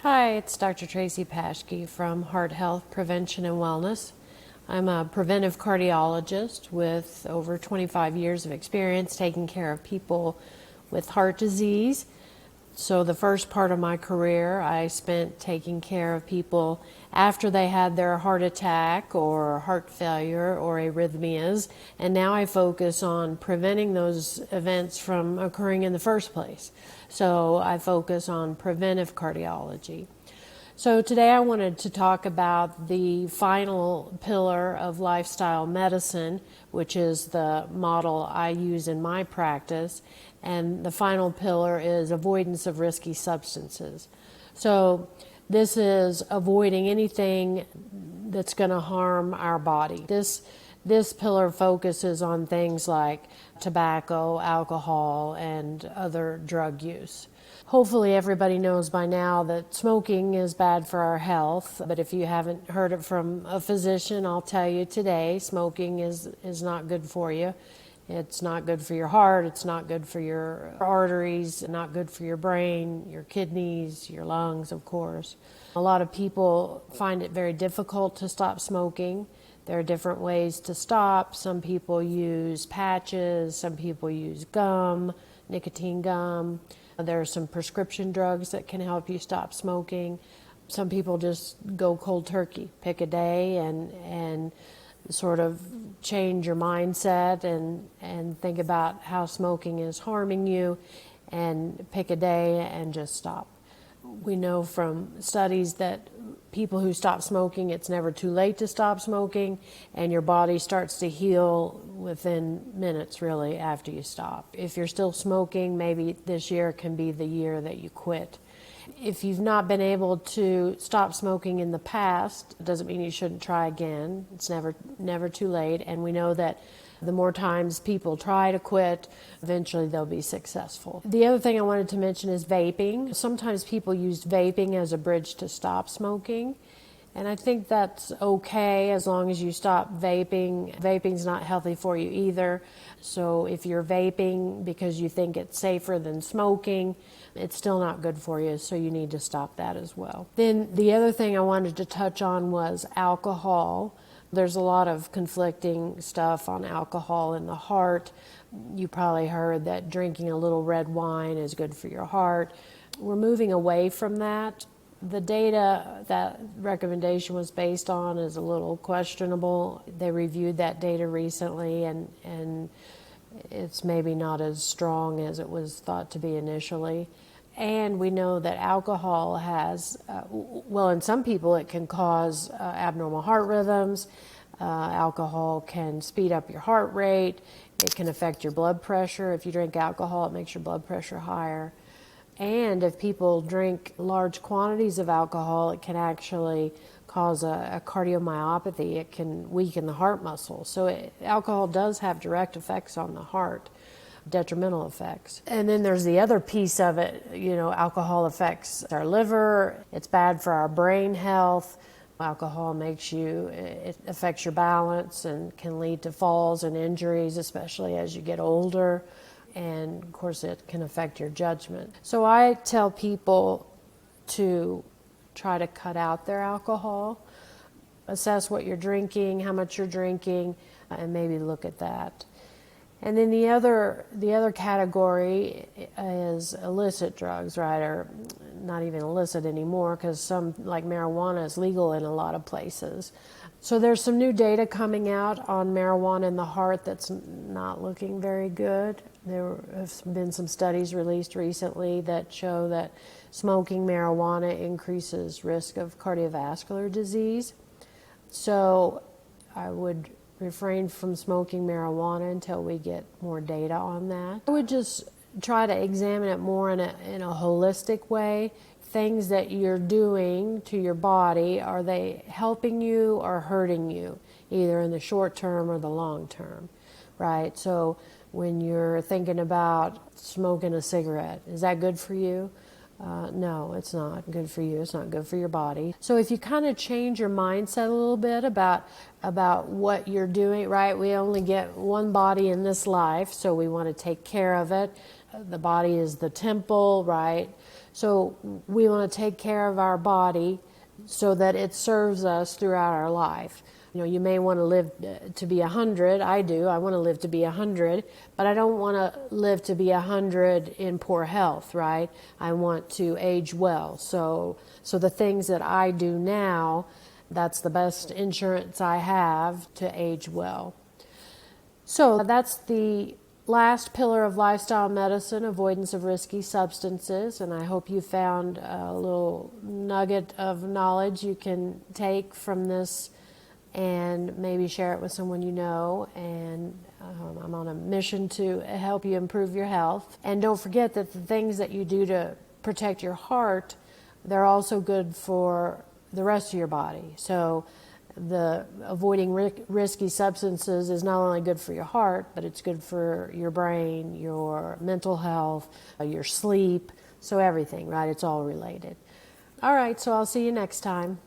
Hi, it's Dr. Tracy Paschke from Heart Health Prevention and Wellness. I'm a preventive cardiologist with over 25 years of experience taking care of people with heart disease. So the first part of my career, I spent taking care of people after they had their heart attack or heart failure or arrhythmias, and now I focus on preventing those events from occurring in the first place. So I focus on preventive cardiology. So today I wanted to talk about the final pillar of lifestyle medicine, which is the model I use in my practice, and the final pillar is avoidance of risky substances. So this is avoiding anything that's going to harm our body. This pillar focuses on things like tobacco, alcohol, and other drug use. Hopefully everybody knows by now that smoking is bad for our health, but if you haven't heard it from a physician, I'll tell you today, smoking is not good for you. It's not good for your heart, it's not good for your arteries, not good for your brain, your kidneys, your lungs, of course. A lot of people find it very difficult to stop smoking. There are different ways to stop. Some people use patches, some people use gum, nicotine gum. There are some prescription drugs that can help you stop smoking. Some people just go cold turkey, pick a day and sort of change your mindset and think about how smoking is harming you and pick a day and just stop. We know from studies that people who stop smoking, it's never too late to stop smoking, and your body starts to heal within minutes, really, after you stop. If you're still smoking, maybe this year can be the year that you quit. If you've not been able to stop smoking in the past, it doesn't mean you shouldn't try again. It's never too late, and we know that the more times people try to quit, eventually they'll be successful. The other thing I wanted to mention is vaping. Sometimes people use vaping as a bridge to stop smoking, and I think that's okay as long as you stop vaping. Vaping's not healthy for you either, so if you're vaping because you think it's safer than smoking, it's still not good for you, so you need to stop that as well. Then the other thing I wanted to touch on was alcohol. There's a lot of conflicting stuff on alcohol in the heart. You probably heard that drinking a little red wine is good for your heart. We're moving away from that. The data that recommendation was based on is a little questionable. They reviewed that data recently, and it's maybe not as strong as it was thought to be initially. And we know that alcohol has, in some people it can cause abnormal heart rhythms. Alcohol can speed up your heart rate. It can affect your blood pressure. If you drink alcohol, it makes your blood pressure higher. And if people drink large quantities of alcohol, it can actually cause a cardiomyopathy. It can weaken the heart muscle. So alcohol does have direct effects on the heart. Detrimental effects. And then there's the other piece of it, alcohol affects our liver, it's bad for our brain health. Alcohol it affects your balance and can lead to falls and injuries, especially as you get older. And of course it can affect your judgment. So I tell people to try to cut out their alcohol, assess what you're drinking, how much you're drinking, and maybe look at that. And then the other category is illicit drugs, right? Or not even illicit anymore, because some, like marijuana, is legal in a lot of places. So there's some new data coming out on marijuana in the heart that's not looking very good. There have been some studies released recently that show that smoking marijuana increases risk of cardiovascular disease. So I would refrain from smoking marijuana until we get more data on that. I would just try to examine it more in a holistic way. Things that you're doing to your body, are they helping you or hurting you, either in the short term or the long term, right? So when you're thinking about smoking a cigarette, is that good for you? No, it's not good for you. It's not good for your body. So if you kind of change your mindset a little bit about what you're doing, right? We only get one body in this life, so we want to take care of it. The body is the temple, right? So we want to take care of our body so that it serves us throughout our life. You may want to live to be 100. I do. I want to live to be 100, but I don't want to live to be 100 in poor health, right? I want to age well. So the things that I do now, that's the best insurance I have to age well. So that's the last pillar of lifestyle medicine, avoidance of risky substances, and I hope you found a little nugget of knowledge you can take from this and maybe share it with someone you know. And I'm on a mission to help you improve your health. And don't forget that the things that you do to protect your heart, they're also good for the rest of your body. So the avoiding risky substances is not only good for your heart, but it's good for your brain, your mental health, your sleep, so everything, right? It's all related. All right, so I'll see you next time.